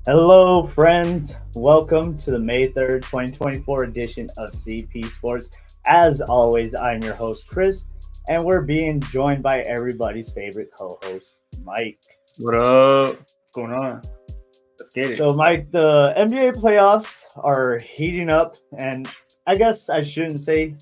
Hello, friends. Welcome to the May 3rd, 2024 edition of CP Sports. As always, I'm your host, Chris, and we're being joined by everybody's favorite co host, Mike. What up? What's going on? Let's get it. So, Mike, the NBA playoffs are heating up, and I guess I shouldn't say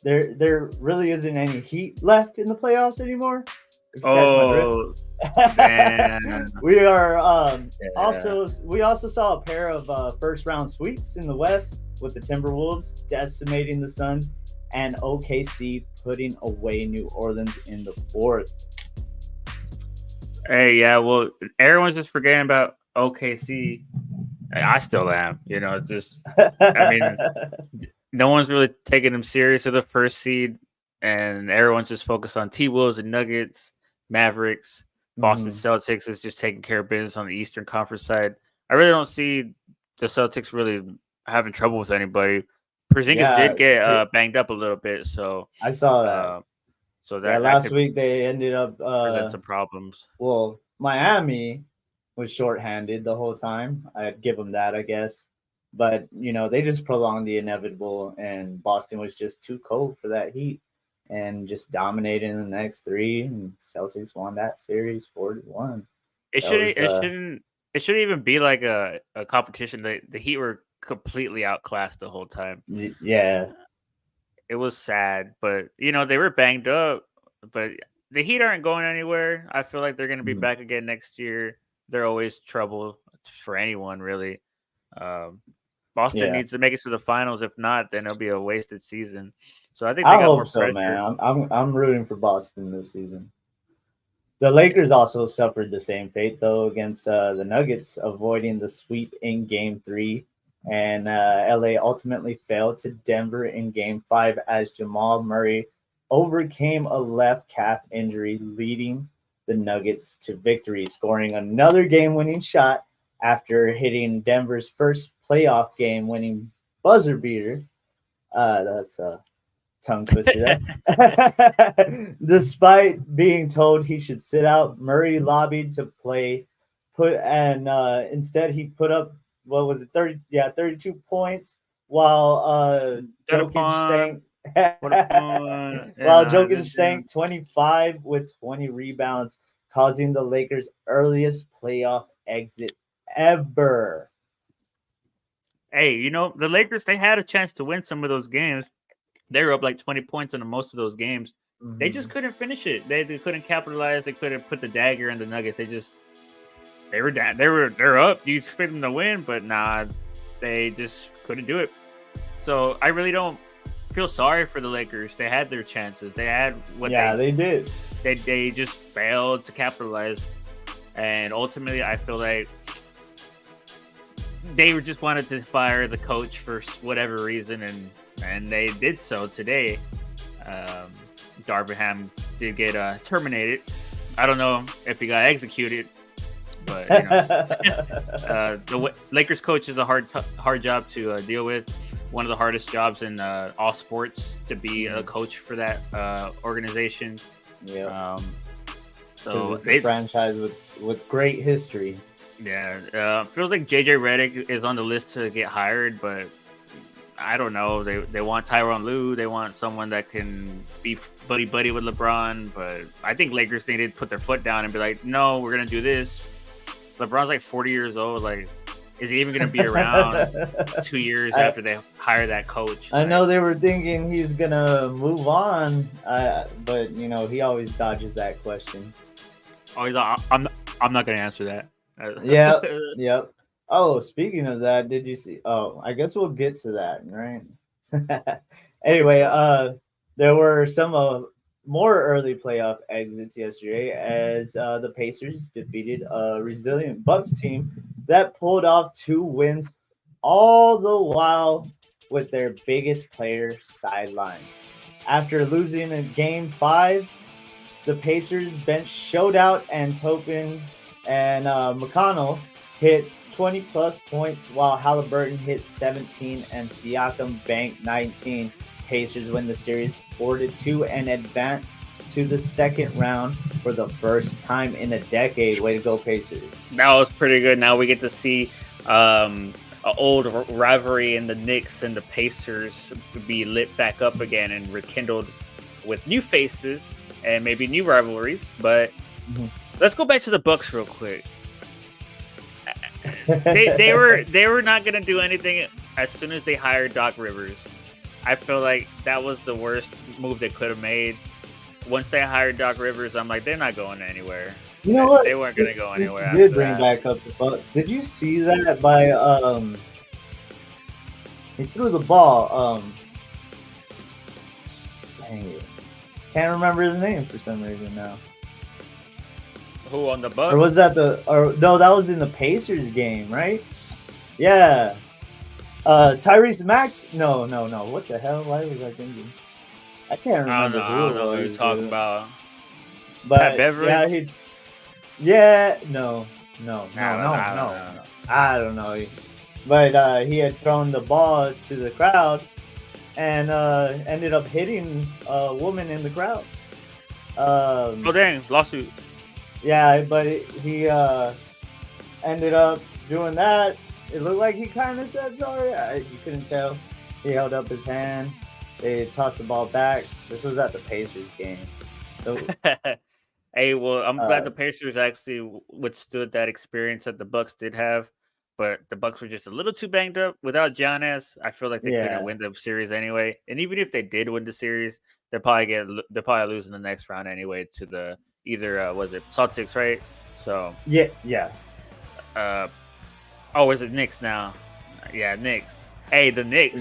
there really isn't any heat left in the playoffs anymore. If you catch my drift. Oh, man. We are Yeah. we also saw a pair of first round sweeps in the West with the Timberwolves decimating the Suns and OKC putting away New Orleans in the fourth. Hey, yeah, well, everyone's just forgetting about OKC. I still am, I mean, no one's really taking them serious as the first seed, and everyone's just focused on T-Wolves and Nuggets, Mavericks, Boston Celtics is just taking care of business on the Eastern Conference side. I really don't see the Celtics really having trouble with anybody. Porzingis did get banged up a little bit, so I saw that. So that last week they ended up present some problems. Well, Miami was shorthanded the whole time. I'd give them that, I guess. But they just prolonged the inevitable, and Boston was just too cold for that heat, and just dominated in the next three. And Celtics won that series 4-1. It shouldn't even be like a competition. The Heat were completely outclassed the whole time. Yeah. It was sad, but they were banged up. But the Heat aren't going anywhere. I feel like they're going to be back again next year. They're always trouble for anyone, really. Boston needs to make it to the finals. If not, then it'll be a wasted season. So I think they got hope more so, pressure. man. I'm rooting for Boston this season. The Lakers also suffered the same fate, though, against the Nuggets, avoiding the sweep in Game 3. And LA ultimately failed to Denver in Game 5 as Jamal Murray overcame a left calf injury, leading the Nuggets to victory, scoring another game-winning shot after hitting Denver's first playoff game-winning buzzer beater. That's a tongue twister. Despite being told he should sit out, Murray lobbied to play, instead he put up 32 points while Jokic sank 25 with 20 rebounds, causing the Lakers' earliest playoff exit ever. Hey, the Lakers, they had a chance to win some of those games. They were up like 20 points in most of those games. Mm-hmm. They just couldn't finish it. They couldn't capitalize. They couldn't put the dagger in the Nuggets. They're up. You expect them to win, but nah, they just couldn't do it. So I really don't feel sorry for the Lakers. They had their chances. They had they did. They just failed to capitalize, and ultimately, I feel like they just wanted to fire the coach for whatever reason, and they did so today. Darvin Ham did get terminated. I don't know if he got executed. But the Lakers coach is a hard job to deal with. One of the hardest jobs in all sports to be a coach for that organization. Yeah. So it's a franchise with great history. Yeah. Feels like JJ Redick is on the list to get hired, but I don't know. They want Tyronn Lue. They want someone that can be buddy with LeBron. But I think Lakers need to put their foot down and be like, no, we're gonna do this. LeBron's like 40 years old. Like, is he even going to be around 2 years after they hire that coach? I know they were thinking he's going to move on, but, he always dodges that question. I'm not going to answer that. Yep. Oh, speaking of that, did you see? Oh, I guess we'll get to that, right? Anyway, there were some more early playoff exits yesterday as the Pacers defeated a resilient Bucks team that pulled off 2 wins, all the while with their biggest player sidelined. After losing in Game 5, the Pacers bench showed out and Token and McConnell hit 20-plus points while Halliburton hit 17 and Siakam banked 19. Pacers win the series 4-2 and advance to the second round for the first time in a decade. Way to go, Pacers! That was pretty good. Now we get to see an old rivalry in the Knicks and the Pacers be lit back up again and rekindled with new faces and maybe new rivalries. But let's go back to the Bucks real quick. They were not going to do anything as soon as they hired Doc Rivers. I feel like that was the worst move they could have made. Once they hired Doc Rivers, I'm like, they're not going anywhere. You know what? They weren't going to go anywhere. Did bring back up the Bucks. Did you see that by he threw the ball. Dang it. Can't remember his name for some reason now. Who on the Bucks? Or was that no, that was in the Pacers game, right? Yeah. Tyrese Max? No. What the hell? Why was I thinking? I can't remember. I don't know what you're talking about. But Pat Beverly? No. I don't know. But he had thrown the ball to the crowd and ended up hitting a woman in the crowd. Oh dang, lawsuit. Yeah, but he ended up doing that. It looked like he kind of said sorry. You couldn't tell. He held up his hand. They tossed the ball back. This was at the Pacers game. So, hey, well, I'm glad the Pacers actually withstood that experience that the Bucks did have. But the Bucks were just a little too banged up. Without Giannis, I feel like they couldn't win the series anyway. And even if they did win the series, they're probably losing the next round anyway to the either was it Celtics, right? So yeah. Is it Knicks now? Yeah, Knicks. Hey, the Knicks.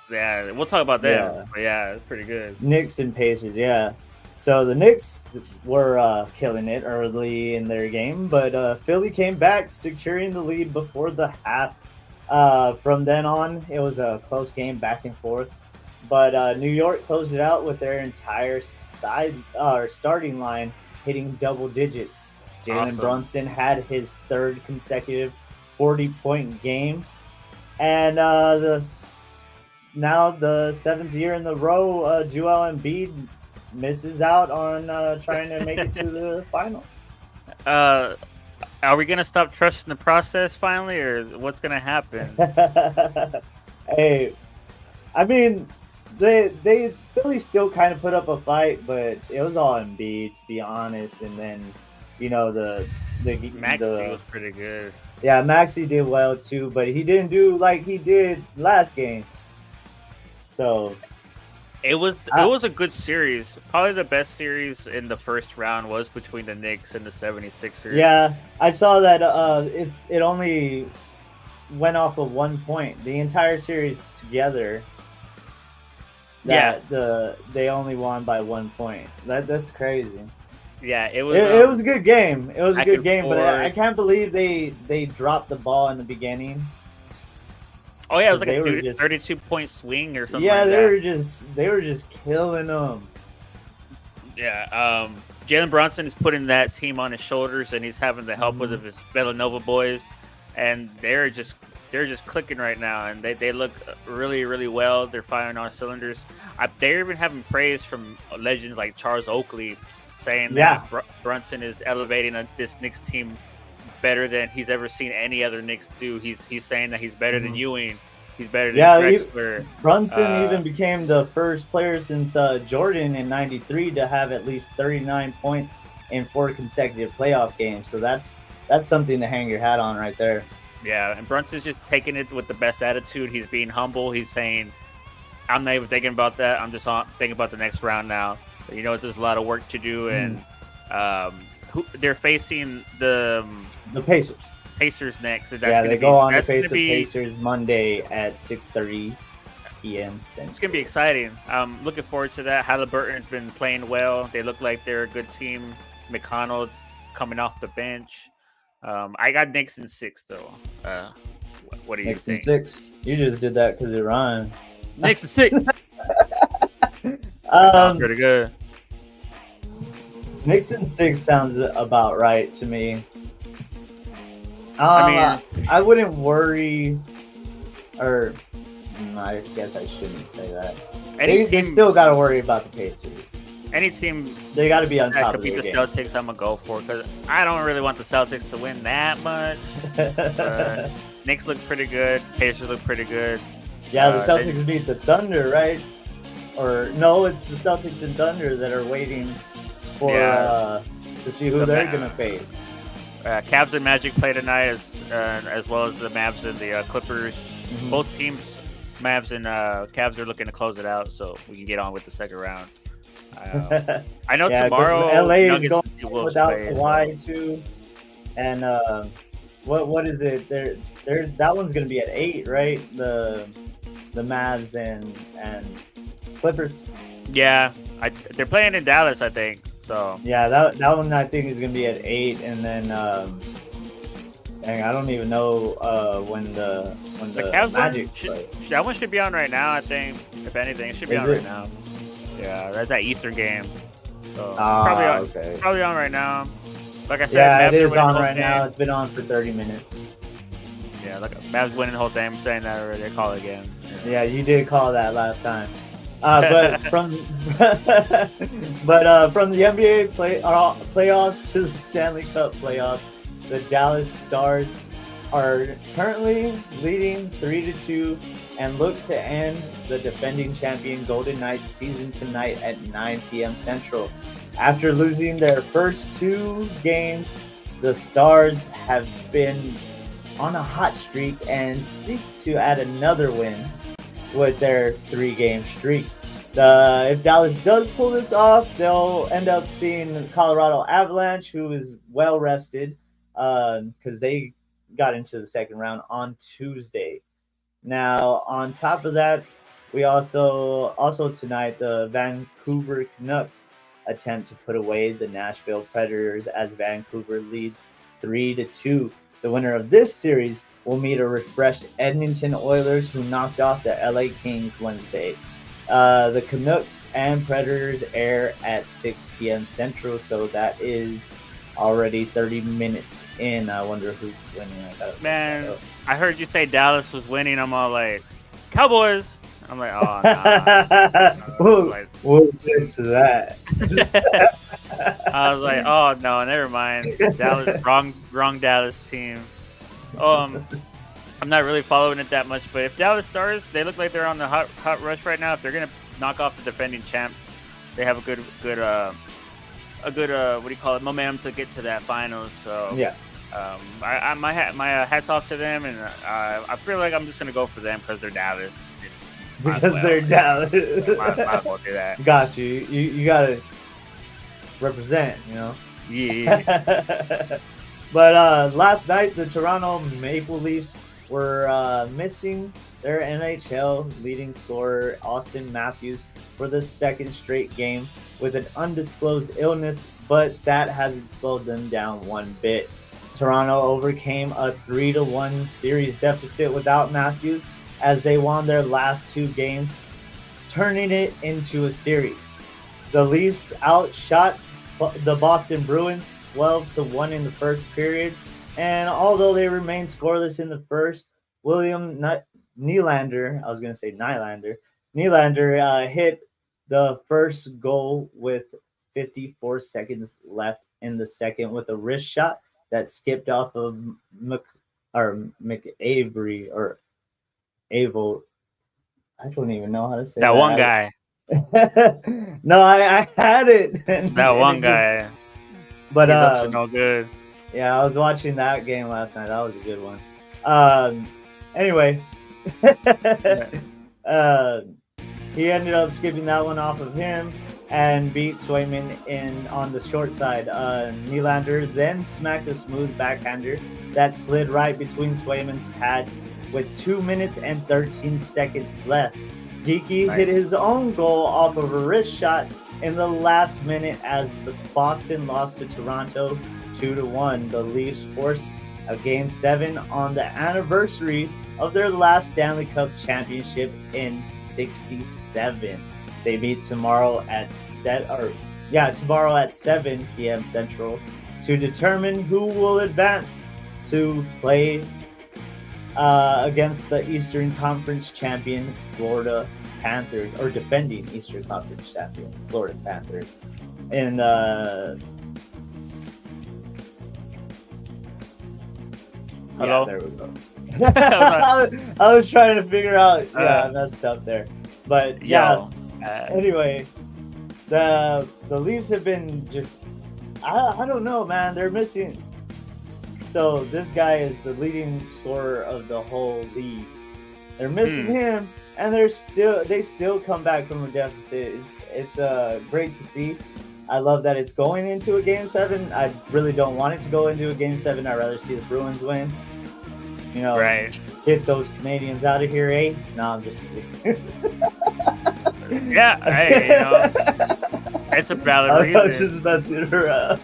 Yeah, we'll talk about them. Yeah. But yeah, it's pretty good. Knicks and Pacers, yeah. So the Knicks were killing it early in their game, but Philly came back, securing the lead before the half. From then on, it was a close game, back and forth. But New York closed it out with their entire starting line hitting double digits. Jalen Brunson had his third consecutive 40-point game. And now the seventh year in the row, Joel Embiid misses out on trying to make it to the final. Are we going to stop trusting the process finally, or what's going to happen? Hey, I mean, they Philly still kind of put up a fight, but it was all Embiid, to be honest. And then, you know, the Maxey was pretty good. Yeah, Maxey did well too, but he didn't do like he did last game. So it was a good series. Probably the best series in the first round was between the Knicks and the 76ers. Yeah, I saw that it only went off of 1 point. The entire series together. They only won by 1 point. That's crazy. Yeah, it was a good game. It was a good game, but I can't believe they dropped the ball in the beginning. Oh yeah, it was like a 32-point swing or something. Yeah, like they were just killing them. Yeah, Jalen Brunson is putting that team on his shoulders, and he's having the help of his Villanova boys, and they're just clicking right now, and they look really, really well. They're firing on cylinders. They're even having praise from legends like Charles Oakley, saying that Brunson is elevating this Knicks team better than he's ever seen any other Knicks do. He's saying that he's better than Ewing. He's better than Drexler. Brunson even became the first player since Jordan in '93 to have at least 39 points in 4 consecutive playoff games. So that's something to hang your hat on right there. Yeah, and Brunson's just taking it with the best attitude. He's being humble. He's saying, I'm not even thinking about that. I'm just thinking about the next round now. You know, there's a lot of work to do, and they're facing the Pacers. Pacers next. So they go on to face the Pacers Monday at 6:30 p.m. Central. It's going to be exciting. I'm looking forward to that. Halliburton's been playing well. They look like they're a good team. McConnell coming off the bench. I got Knicks in 6, though. What do you Knicks think? in 6? You just did that because it rhymed. Knicks in 6. Sounds pretty good. Knicks in 6 sounds about right to me. I wouldn't worry, or I guess I shouldn't say that. They still got to worry about the Pacers. any team They got to be on that top could of beat their the game. Celtics, I'm gonna go for because I don't really want the Celtics to win that much. Knicks look pretty good. Pacers look pretty good. Yeah, the Celtics beat the Thunder, right? Or no, it's the Celtics and Thunder that are waiting for to see who they're gonna face. Cavs and Magic play tonight, as well as the Mavs and the Clippers. Mm-hmm. Both teams, Mavs and Cavs, are looking to close it out, so we can get on with the second round. I know tomorrow LA is Nuggets going without Kawhi too, and what is it? They're that one's gonna be at 8, right? The Mavs and Clippers. Yeah, they're playing in Dallas, I think. So yeah, that one I think is gonna be at 8, and then dang, I don't even know when the Cavs Magic that one should be on right now. I think if anything, it should be on right now. Yeah, that's that Eastern game. So probably on right now. Like I said, yeah, Mavs it is on right game. now. It's been on for 30 minutes. Yeah, like Mavs winning the whole thing. I'm saying that already. I call it again. Yeah, you did call that last time. But from the NBA playoffs to the Stanley Cup playoffs, the Dallas Stars are currently leading 3-2 and look to end the defending champion Golden Knights season tonight at 9 p.m. Central. After losing their first 2 games, the Stars have been on a hot streak and seek to add another win with their 3-game streak. If Dallas does pull this off, they'll end up seeing Colorado Avalanche, who is well rested, because they got into the second round on Tuesday. Now, on top of that, we also tonight the Vancouver Canucks attempt to put away the Nashville Predators as Vancouver leads 3-2. The winner of this series will meet a refreshed Edmonton Oilers, who knocked off the LA Kings Wednesday. The Canucks and Predators air at 6 p.m. Central, so that is already 30 minutes in. I wonder who's winning. Man, I heard you say Dallas was winning. I'm all like, Cowboys. I'm like, oh, nah. We'll get to that. I was like, oh, no, never mind. Dallas, wrong Dallas team. I'm not really following it that much, but if Dallas Stars, they look like they're on the hot rush right now. If they're gonna knock off the defending champs, they have a good what do you call it, momentum to get to that finals. So yeah, my hats off to them, and I feel like I'm just gonna go for them because they're Dallas. Because they're Dallas. Might as well do that. Got you. You gotta represent, you know. Yeah. But last night the Toronto Maple Leafs were missing their NHL leading scorer Austin Matthews for the second straight game with an undisclosed illness, but that hasn't slowed them down one bit. Toronto overcame a 3-1 series deficit without Matthews as they won their last 2 games, turning it into a series. The Leafs outshot the Boston Bruins 12-1 in the first period, and although they remained scoreless in the first, William Nylander hit the first goal with 54 seconds left in the second with a wrist shot that skipped off of McAvery or Avo. I don't even know how to say that. That one guy. No, I had it. That one guy. But he's up to no good. Yeah, I was watching that game last night. That was a good one. Anyway, he ended up skipping that one off of him and beat Swayman on the short side. Nylander then smacked a smooth backhander that slid right between Swayman's pads with 2 minutes and 13 seconds left. Geeky hit his own goal off of a wrist shot in the last minute as the Boston lost to Toronto 2-1. The Leafs forced a Game 7 on the anniversary of their last Stanley Cup championship in '67. They meet tomorrow at 7 p.m. Central to determine who will advance to play against the Eastern Conference champion Florida Panthers, or defending Eastern Conference champion, Florida Panthers. And hello? Yeah, there we go. I was trying to figure out. Yeah, I messed up there. But yeah. Anyway, the Leafs have been just. I don't know, man. They're missing. So this guy is the leading scorer of the whole league. They're missing him, and they still come back from a deficit. It's great to see. I love that it's going into a Game 7. I really don't want it to go into a Game 7. I'd rather see the Bruins win. You know, right. Get those Canadians out of here, eh? No, I'm just kidding. Yeah, hey, you know, it's a valid reason. I was just messing around.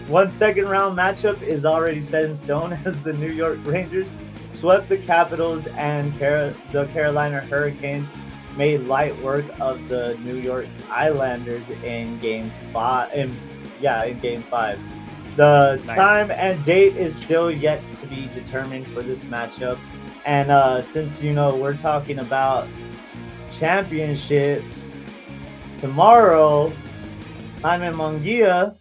1 second round matchup is already set in stone as the New York Rangers swept the Capitals and the Carolina Hurricanes made light work of the New York Islanders in Game 5. In Game 5. The time and date is still yet to be determined for this matchup. And since, you know, we're talking about championships, tomorrow, Jaime Munguia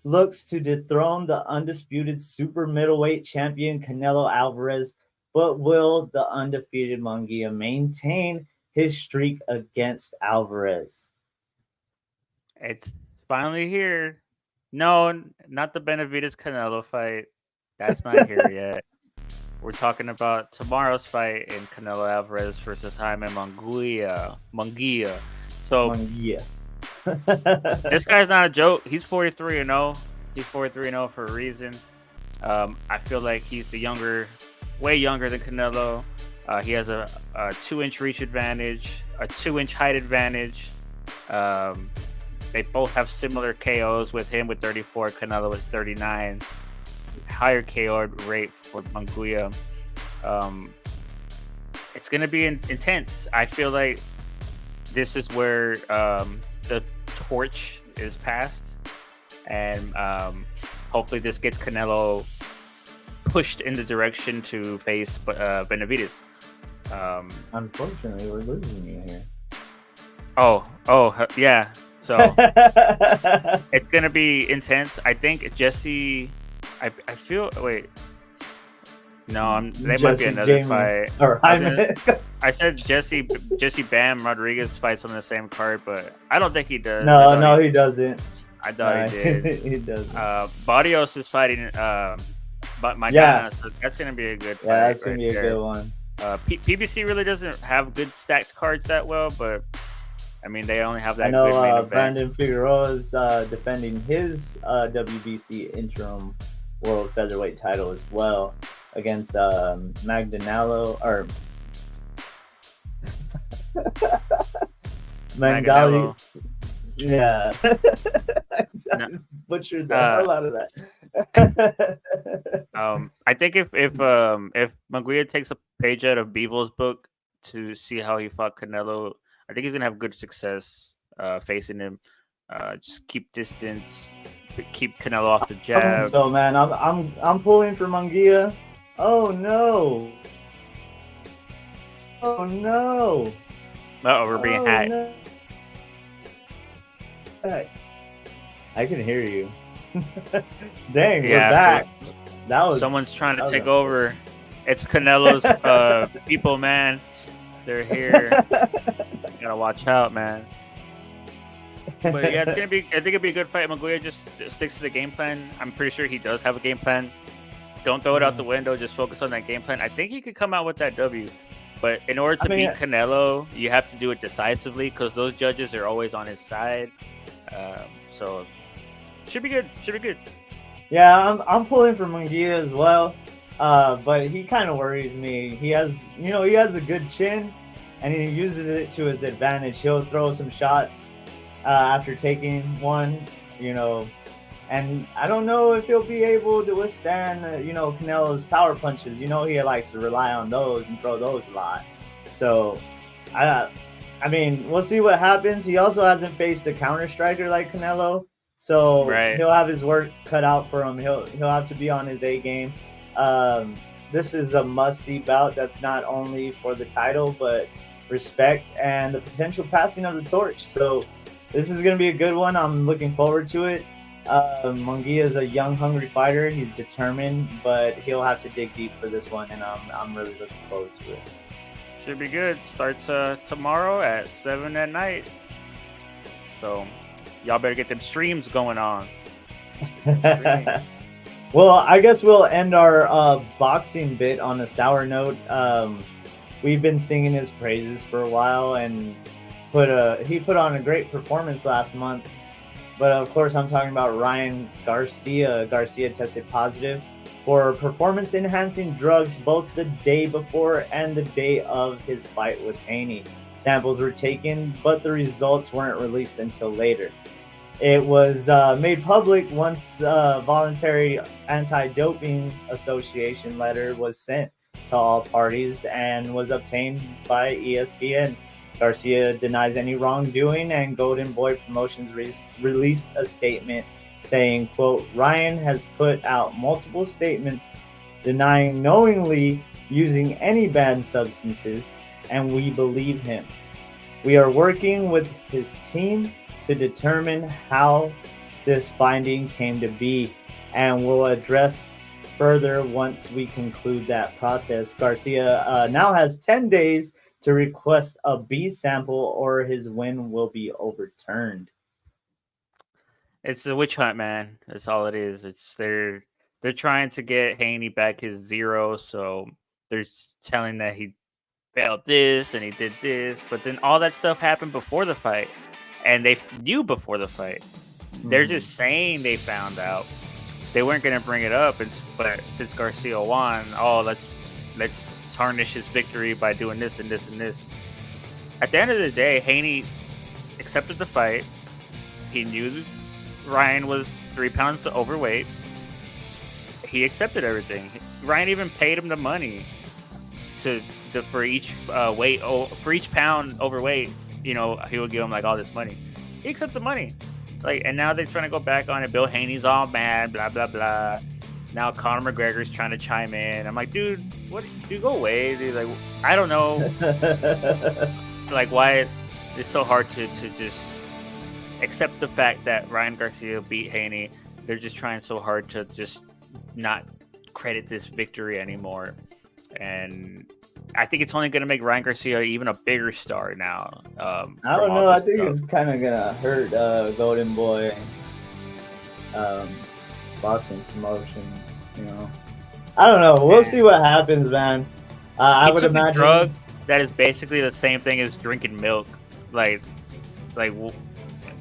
looks to dethrone the undisputed super middleweight champion Canelo Alvarez, but will the undefeated Munguia maintain his streak against Alvarez? It's finally here. No, not the Benavidez Canelo fight. That's not here yet. We're talking about tomorrow's fight in Canelo Alvarez versus Jaime Munguia. So Munguia. This guy's not a joke. He's 43-0. He's 43-0 for a reason. I feel like he's way younger than Canelo. He has a 2-inch reach advantage, a 2-inch height advantage. They both have similar KOs, with him with 34, Canelo with 39. Higher KO rate for Munguia. It's going to be intense. I feel like this is where the torch is passed, and hopefully this gets Canelo pushed in the direction to face Benavidez. Unfortunately, we're losing you here. Oh, yeah. So it's gonna be intense. I think Jesse. I feel. Wait. No, they might be another fight. Or I said Jesse Bam Rodriguez fights on the same card, but I don't think he does. No, he doesn't. I thought he did. He doesn't. Barrios is fighting Maidana, Yeah. so that's gonna be a good fight. Yeah, that's gonna be a good one. PBC really doesn't have good stacked cards that well, but I mean they only have that. I know good main event. Brandon Figueroa is defending his WBC interim world featherweight title as well against Magdanalo or Mangali. Yeah. Butchered the hell out of that. I think if Munguia takes a page out of Bivol book to see how he fought Canelo, I think he's gonna have good success facing him. Just keep distance, keep Canelo off the jab. So man, I'm pulling for Munguia. Oh no! Oh no! We're being hacked. No. I can hear you. Dang, we're back. That was someone's trying to take over. It's Canelo's people, man. They're here. You gotta watch out, man. But yeah, I think it'd be a good fight. Munguia just sticks to the game plan. I'm pretty sure he does have a game plan. Don't throw it out the window. Just focus on that game plan. I think he could come out with that W. But in order to beat Canelo, you have to do it decisively because those judges are always on his side. So should be good. Should be good. Yeah, I'm pulling for Munguia as well. But he kind of worries me. He has a good chin, and he uses it to his advantage. He'll throw some shots after taking one, and I don't know if he'll be able to withstand, Canelo's power punches. He likes to rely on those and throw those a lot. So, I mean, we'll see what happens. He also hasn't faced a counter striker like Canelo, so He'll have his work cut out for him. He'll have to be on his A game. this is a must-see bout that's not only for the title, but respect and the potential passing of the torch. So this is going to be a good one. I'm looking forward to it. Munguia is a young, hungry fighter. He's determined, but he'll have to dig deep for this one, and I'm really looking forward to it. Should be good. Starts tomorrow at 7 at night. So y'all better get them streams going on. Well, I guess we'll end our boxing bit on a sour note. We've been singing his praises for a while, and he put on a great performance last month. But of course, I'm talking about Ryan Garcia. Garcia tested positive for performance-enhancing drugs both the day before and the day of his fight with Haney. Samples were taken, but the results weren't released until later. It was made public once voluntary anti-doping association letter was sent to all parties and was obtained by ESPN. Garcia denies any wrongdoing, and Golden Boy Promotions released a statement saying, quote, Ryan has put out multiple statements denying knowingly using any banned substances, and we believe him. We are working with his team to determine how this finding came to be, and we'll address further once we conclude that process. Garcia now has 10 days to request a B sample, or his win will be overturned. It's a witch hunt, man. That's all it is. It's they're trying to get Haney back his zero, so they're telling that he failed this and he did this, but then all that stuff happened before the fight, and they knew before the fight. They're just saying they found out. They weren't going to bring it up, but since Garcia won, let's tarnish his victory by doing this and this and this. At the end of the day, Haney accepted the fight. He knew Ryan was 3 pounds overweight. He accepted everything. Ryan even paid him the money for each for each pound overweight. You know, he would give him like all this money. He accepted the money. Like, and now they're trying to go back on it. Bill Haney's all mad, blah blah blah. Now Conor McGregor's trying to chime in. I'm like, dude, what? Dude, go away. Dude, like, I don't know, like why it's so hard to just accept the fact that Ryan Garcia beat Haney. They're just trying so hard to just not credit this victory anymore, and I think it's only going to make Ryan Garcia even a bigger star now. I don't know. I think it's kind of going to hurt Golden Boy boxing promotion. You know, I don't know. We'll see what happens, man. I would imagine a drug that is basically the same thing as drinking milk. Like,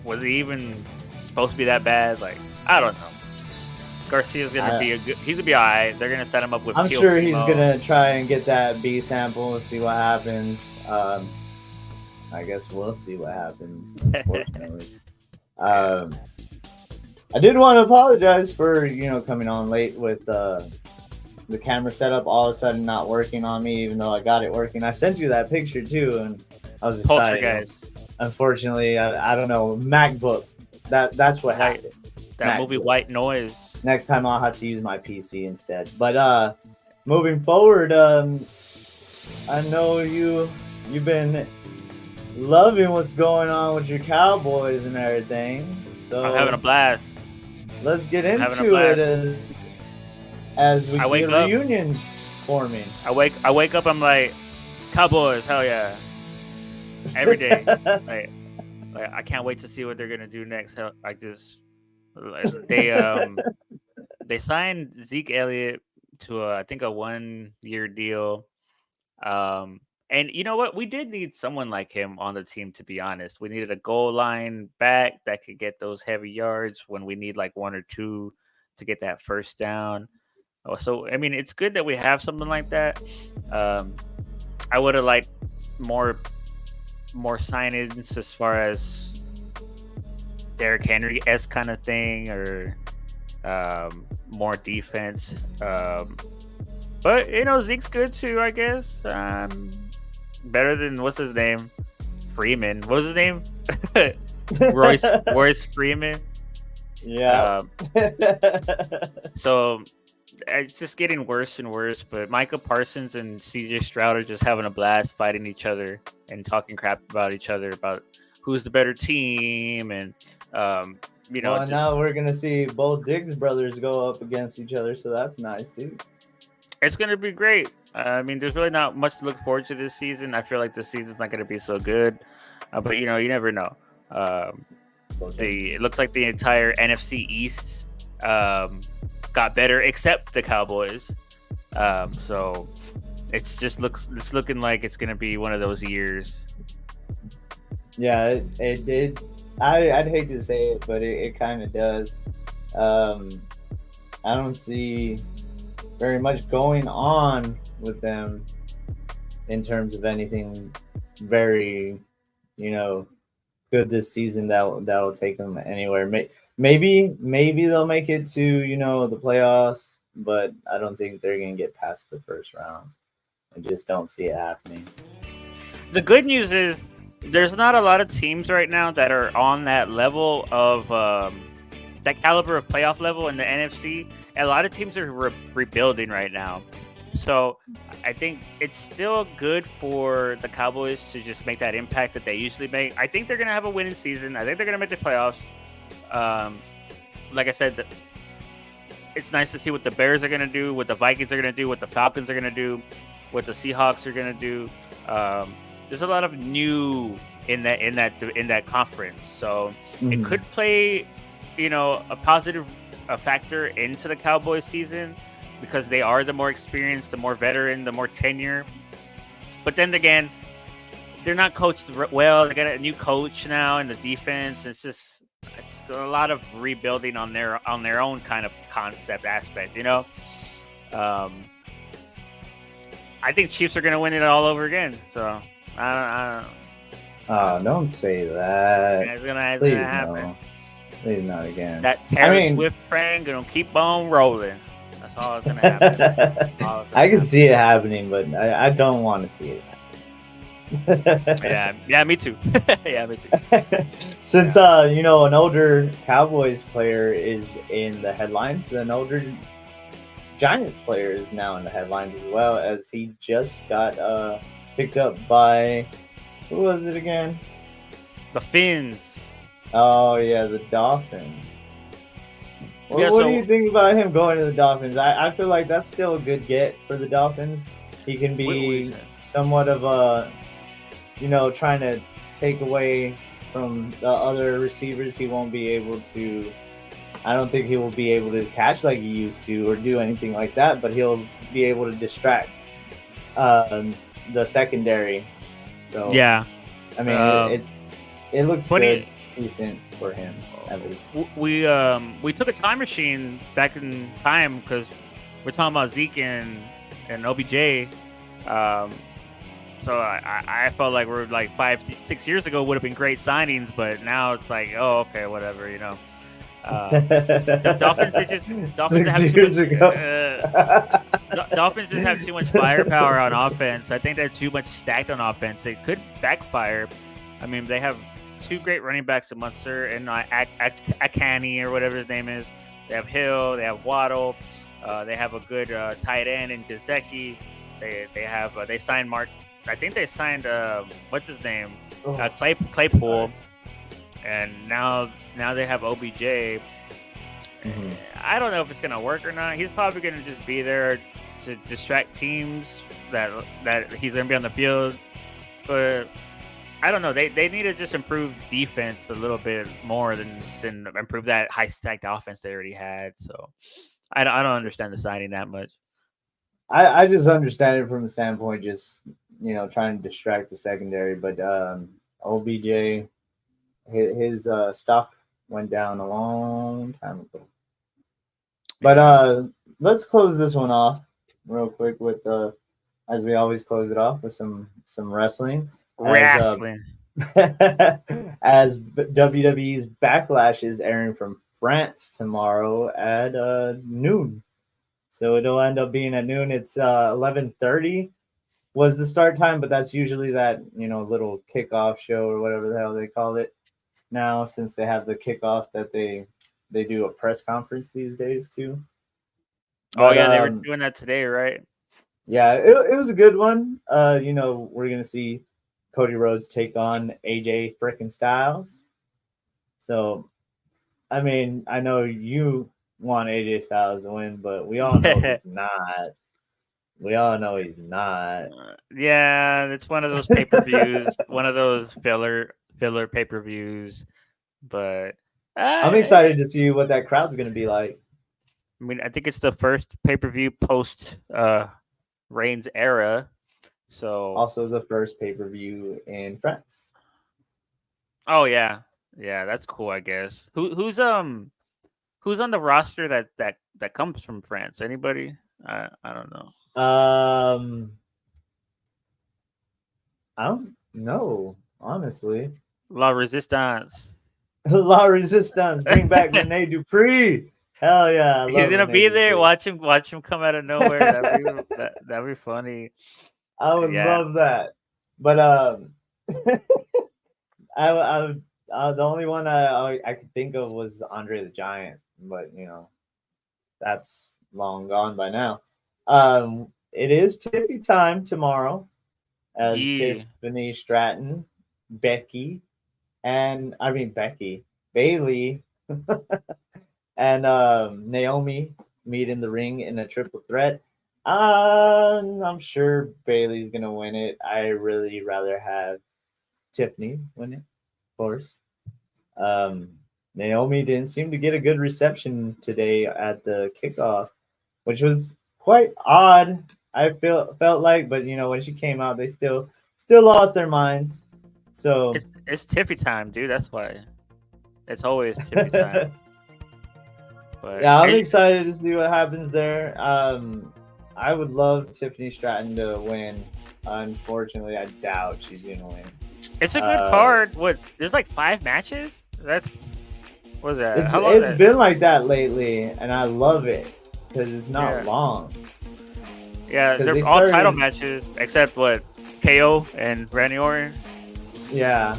was it even supposed to be that bad? Like, I don't know. Garcia's gonna be he's gonna be alright. They're gonna set him up with. I'm sure he's gonna try and get that B sample and see what happens. I guess we'll see what happens. Unfortunately, I did want to apologize for coming on late with the camera setup all of a sudden not working on me, even though I got it working. I sent you that picture too, and I was excited. Guys. Unfortunately, I don't know, MacBook. That's what happened. That movie White Noise. Next time I'll have to use my PC instead. But moving forward, I know you've been loving what's going on with your Cowboys and everything. So I'm having a blast. Let's get into it as we see a reunion forming. I wake up. I'm like, Cowboys, hell yeah! Every day. like I can't wait to see what they're gonna do next. They signed Zeke Elliott to I think a 1-year deal. And you know what? We did need someone like him on the team, to be honest. We needed a goal line back that could get those heavy yards when we need like 1 or 2 to get that first down. So, I mean, it's good that we have something like that. I would have liked more signings as far as Derrick Henry-esque kind of thing, or more defense. But, Zeke's good too, I guess. Better than, what's his name? Freeman. What was his name? Royce Freeman. Yeah. So, it's just getting worse and worse. But Micah Parsons and CJ Stroud are just having a blast fighting each other and talking crap about each other about who's the better team, and Well, now we're gonna see both Diggs brothers go up against each other, so that's nice too. It's gonna be great. I mean, there's really not much to look forward to this season. I feel like this season's not gonna be so good, but you never know. It looks like the entire NFC East got better, except the Cowboys. So it's looking like it's gonna be one of those years. Yeah, it did. I'd hate to say it, but it kind of does. I don't see very much going on with them in terms of anything very, good this season that'll take them anywhere. Maybe they'll make it to the playoffs, but I don't think they're gonna get past the first round. I just don't see it happening. The good news is there's not a lot of teams right now that are on that level of that caliber of playoff level in the NFC. A lot of teams are rebuilding right now. So I think it's still good for the Cowboys to just make that impact that they usually make. I think they're going to have a winning season. I think they're going to make the playoffs. Like I said, it's nice to see what the Bears are going to do, what the Vikings are going to do, what the Falcons are going to do, what the Seahawks are going to do. There's a lot of new in that conference. So it could play, a positive factor into the Cowboys season, because they are the more experienced, the more veteran, the more tenure. But then again, they're not coached well. They got a new coach now in the defense. It's a lot of rebuilding on their own kind of concept aspect. I think Chiefs are going to win it all over again. So I don't. Don't say that. It's gonna happen. No. Please not again. That Taylor Swift train gonna keep on rolling. That's all that's gonna happen. I can see it happening, but I don't want to see it happen. yeah, me too. Yeah, me too. Since an older Cowboys player is in the headlines, an older Giants player is now in the headlines as well, as he just got picked up by, who was it again? The Fins. Oh yeah, the Dolphins. What do you think about him going to the Dolphins? I feel like that's still a good get for the Dolphins. He can be somewhat of a, trying to take away from the other receivers. He won't be able to, I don't think he will be able to catch like he used to or do anything like that, but he'll be able to distract the secondary. So yeah, I mean, it looks good, decent for him at least. We took a time machine back in time, because we're talking about Zeke and OBJ. So I felt like we're like 5-6 years ago would have been great signings, but now it's like, oh, okay, whatever, The Dolphins Dolphins just have too much firepower on offense. I think they're too much stacked on offense. It could backfire. I mean, they have two great running backs in Munster and Akani or whatever his name is. They have Hill. They have Waddle. They have a good tight end in Gesicki. They signed Mark. I think they signed what's his name? Claypool. And now they have OBJ. Mm-hmm. I don't know if it's gonna work or not. He's probably gonna just be there to distract teams that he's gonna be on the field. But I don't know. They need to just improve defense a little bit more than improve that high stacked offense they already had. So I don't understand the signing that much. I just understand it from the standpoint, just trying to distract the secondary. But OBJ, his stock went down a long time ago. But let's close this one off real quick with as we always close it off with some wrestling. As WWE's Backlash is airing from France tomorrow at noon. So it'll end up being at noon. It's 11:30 was the start time, but that's usually that little kickoff show or whatever the hell they call it now, since they have the kickoff that they do a press conference these days too. Oh But yeah, they were doing that today, right? yeah, it was a good one. We're gonna see Cody Rhodes take on AJ frickin' Styles. So I mean, I know you want AJ Styles to win, but we all know he's not. We all know he's not. Yeah, it's one of those pay-per-views, one of those filler pay-per-views. But I'm excited to see what that crowd's gonna be like. I mean, I think it's the first pay-per-view post Reigns era. So Also, the first pay per view in France. oh yeah, that's cool. I guess who's on the roster that comes from France? Anybody? I don't know. I don't know, honestly. La Resistance. La Resistance, bring back Rene Dupree. Hell yeah, I He's love gonna Rene be there. Dupree. Watch him come out of nowhere. That'd be funny. I would Yeah. love that. But the only one I could think of was Andre the Giant, but that's long gone by now. It is Tiffy time tomorrow, as Yeah. Tiffany Stratton, Bailey, and Naomi meet in the ring in a triple threat. I'm sure Bailey's gonna win it. I really rather have Tiffany win it, of course. Naomi didn't seem to get a good reception today at the kickoff, which was quite odd. I felt like, but when she came out, they still lost their minds. So it's Tiffy time, dude. That's why. It's always Tiffy time. But yeah, I'm excited to see what happens there. I would love Tiffany Stratton to win. Unfortunately, I doubt she's gonna win. It's a good card. What? There's like 5 matches. What was that? It's been like that lately, and I love it because it's not long. Yeah, they're all title matches except what KO and Randy Orton. Yeah,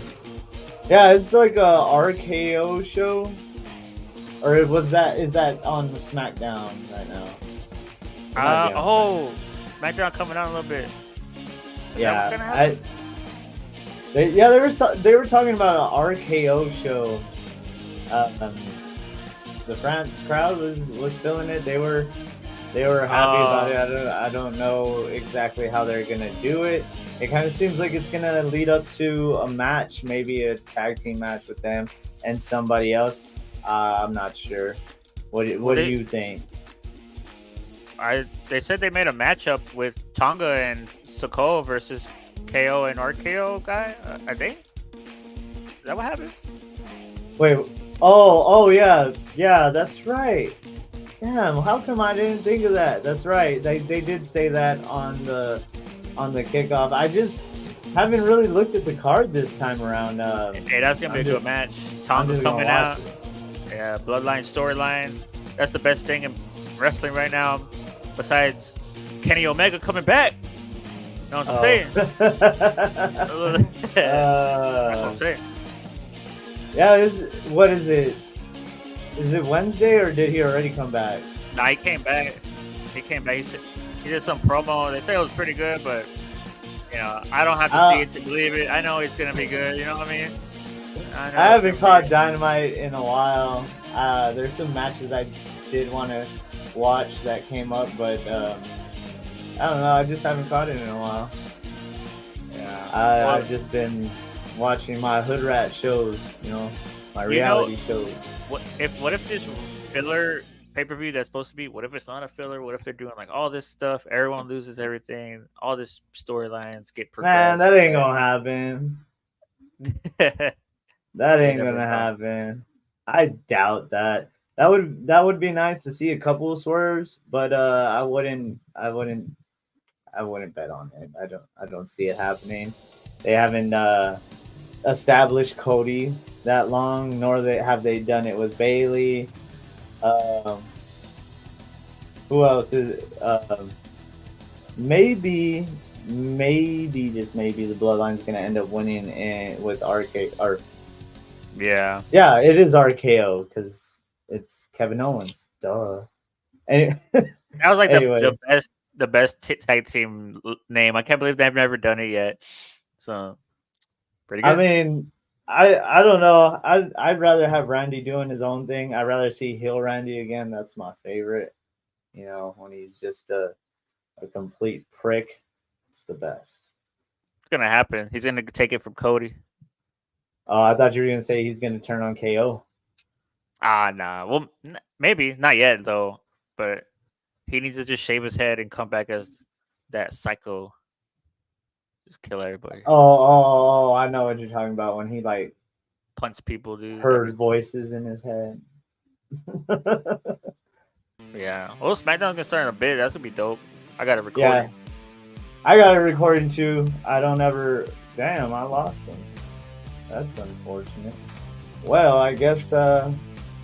it's like a RKO show, or is that on the SmackDown right now? SmackDown coming out a little bit. They were talking about an RKO show. The France crowd was feeling it. They were happy about it. I don't know exactly how they're gonna do it. It kind of seems like it's gonna lead up to a match, maybe a tag team match with them and somebody else. I'm not sure. What do you think? They said they made a matchup with Tonga and Sikoa versus KO and RKO guy. I think. Is that what happened? Wait. Oh yeah, that's right. Damn, how come I didn't think of that? That's right. They did say that on the kickoff. I just haven't really looked at the card this time around. Hey, that's gonna be a good match. Tonga's coming out. Yeah, Bloodline storyline. That's the best thing in wrestling right now. Besides Kenny Omega coming back. You know what I'm saying? That's what I'm saying. Yeah, what is it? Is it Wednesday or did he already come back? Nah, he came back. He did some promo. They say it was pretty good, but I don't have to see it to believe it. I know it's gonna be good. You know what I mean? I haven't caught Dynamite in a while. There's some matches I did want to watch that came up, but I don't know. I just haven't caught it in a while. Yeah, I've just been watching my hood rat shows, my reality shows. What if this filler pay-per-view that's supposed to be? What if it's not a filler? What if they're doing like all this stuff? Everyone loses everything. All this storylines get progressed. Man, that ain't gonna happen. That ain't gonna happen. I doubt that. That would be nice to see a couple of swerves, but I wouldn't bet on it. I don't see it happening. They haven't established Cody that long, nor have they done it with Bailey. Who else is maybe just maybe the Bloodline's gonna end up winning with RK. Yeah, it is RKO because it's Kevin Owens. Duh. And That was like Anyway, the best tag team name. I can't believe they've never done it yet. So pretty I good. mean, I don't know. I'd rather have Randy doing his own thing. I'd rather see heel Randy again. That's my favorite. You know, when he's just a complete prick. It's the best. It's gonna happen. He's gonna take it from Cody. Oh, I thought you were gonna say he's gonna turn on KO. Ah, nah. Well, maybe not yet though. But he needs to just shave his head and come back as that psycho. Just kill everybody. Oh, I know what you're talking about when he like Punch people, dude. heard voices in his head. Yeah. Well, SmackDown's gonna start in a bit. That's gonna be dope. I got a recording. Yeah, I got a recording too. I don't ever. Damn, I lost him. That's unfortunate. Well, I guess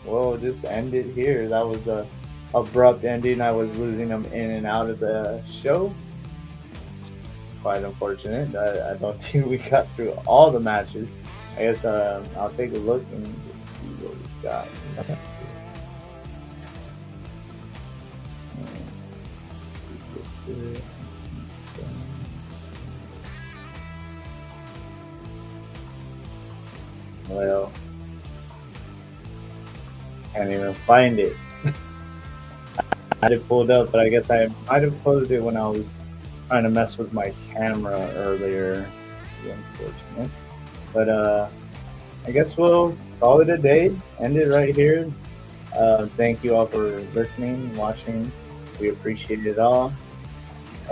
we'll just end it here. That was a abrupt ending. I was losing them in and out of the show. It's quite unfortunate. I don't think we got through all the matches. I guess I'll take a look and just see what we got. Well, can't even find it. I had it pulled up, but I guess I might have closed it when I was trying to mess with my camera earlier. Unfortunate. But I guess we'll call it a day. End it right here. Thank you all for listening, watching. We appreciate it all.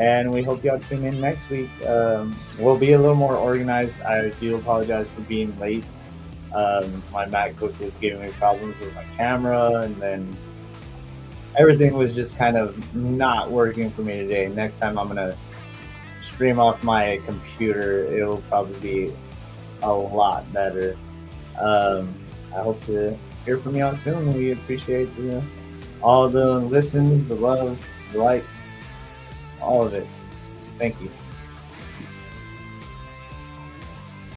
And we hope y'all tune in next week. We'll be a little more organized. I do apologize for being late. My MacBook was giving me problems with my camera, and then everything was just kind of not working for me today. Next time I'm gonna stream off my computer. It'll probably be a lot better. I hope to hear from y'all soon. We appreciate all the listens, the love, the likes, all of it. Thank you.